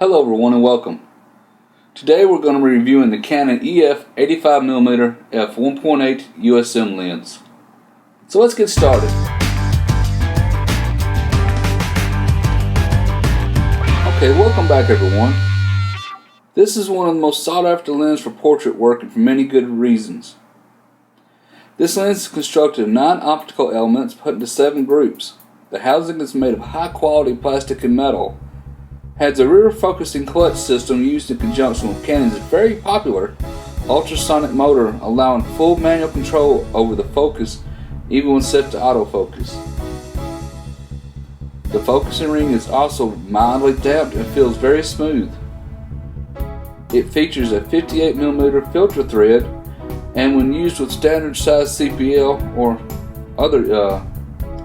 Hello everyone and welcome. Today we're going to be reviewing the Canon EF 85mm f1.8 USM lens. So let's get started. Okay, welcome back everyone. This is one of the most sought after lenses for portrait work and for many good reasons. This lens is constructed of 9 optical elements put into 7 groups. The housing is made of high quality plastic and metal. Has a rear focusing clutch system used in conjunction with Canon's very popular ultrasonic motor, allowing full manual control over the focus even when set to autofocus. The focusing ring is also mildly damped and feels very smooth. It features a 58mm filter thread, and when used with standard size CPL or other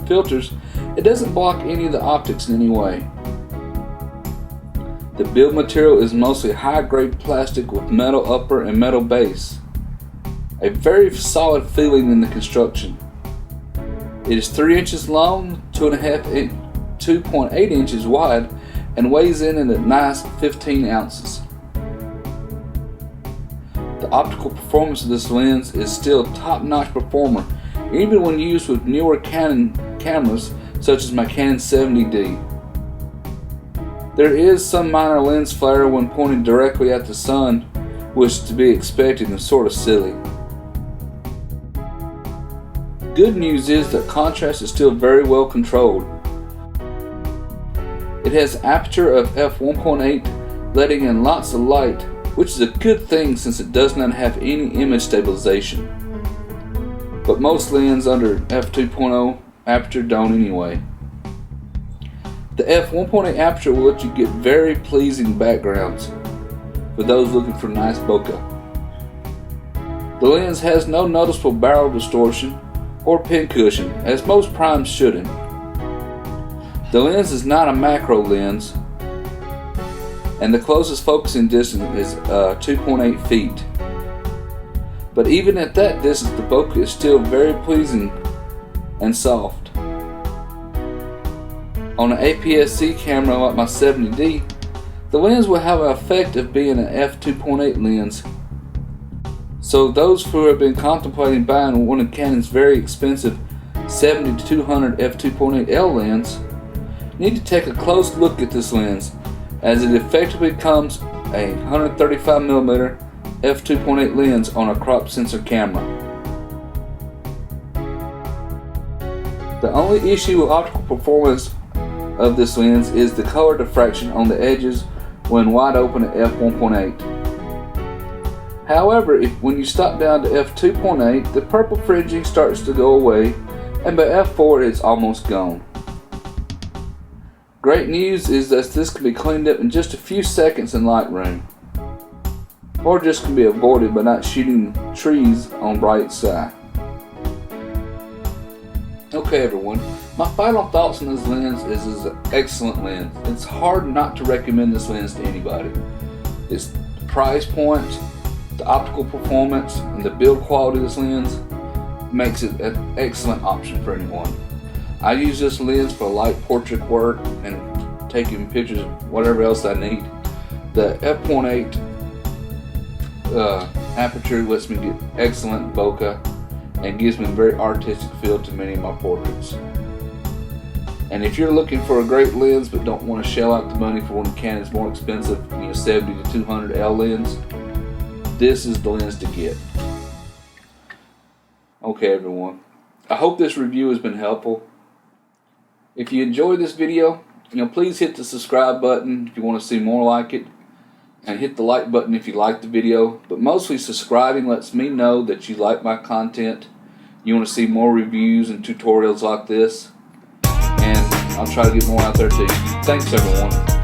filters, it doesn't block any of the optics in any way. The build material is mostly high-grade plastic with metal upper and metal base. A very solid feeling in the construction. It is 3 inches long, 2.8 inches wide, and weighs in at a nice 15 ounces. The optical performance of this lens is still top-notch performer, even when used with newer Canon cameras such as my Canon 70D. There is some minor lens flare when pointing directly at the sun, which is to be expected and sort of silly. Good news is that contrast is still very well controlled. It has an aperture of f1.8, letting in lots of light, which is a good thing since it does not have any image stabilization. But most lenses under f2.0 aperture don't anyway. The f1.8 aperture will let you get very pleasing backgrounds for those looking for nice bokeh. The lens has no noticeable barrel distortion or pincushion, as most primes shouldn't. The lens is not a macro lens, and the closest focusing distance is 2.8 feet. But even at that distance, the bokeh is still very pleasing and soft. On an APS-C camera like my 70D, the lens will have an effect of being an f2.8 lens. So those who have been contemplating buying one of Canon's very expensive 70-200 f2.8L lens need to take a close look at this lens, as it effectively becomes a 135mm f2.8 lens on a crop sensor camera. The only issue with optical performance of this lens is the color diffraction on the edges when wide open at f1.8. However, when you stop down to f2.8, the purple fringing starts to go away, and by f4 it's almost gone. Great news is that this can be cleaned up in just a few seconds in Lightroom, or just can be avoided by not shooting trees on bright sky. Okay everyone, my final thoughts on this lens is an excellent lens. It's hard not to recommend this lens to anybody. Its price point, the optical performance, and the build quality of this lens makes it an excellent option for anyone. I use this lens for light portrait work and taking pictures of whatever else I need. The f1.8 aperture lets me get excellent bokeh and gives me a very artistic feel to many of my portraits. And if you're looking for a great lens but don't want to shell out the money for one of Canon's more expensive 70-200L lens, this is the lens to get. Okay everyone, I hope this review has been helpful. If you enjoyed this video, please hit the subscribe button if you want to see more like it, and hit the like button if you like the video. But mostly subscribing lets me know that you like my content, you want to see more reviews and tutorials like this, and I'll try to get more out there too. Thanks everyone.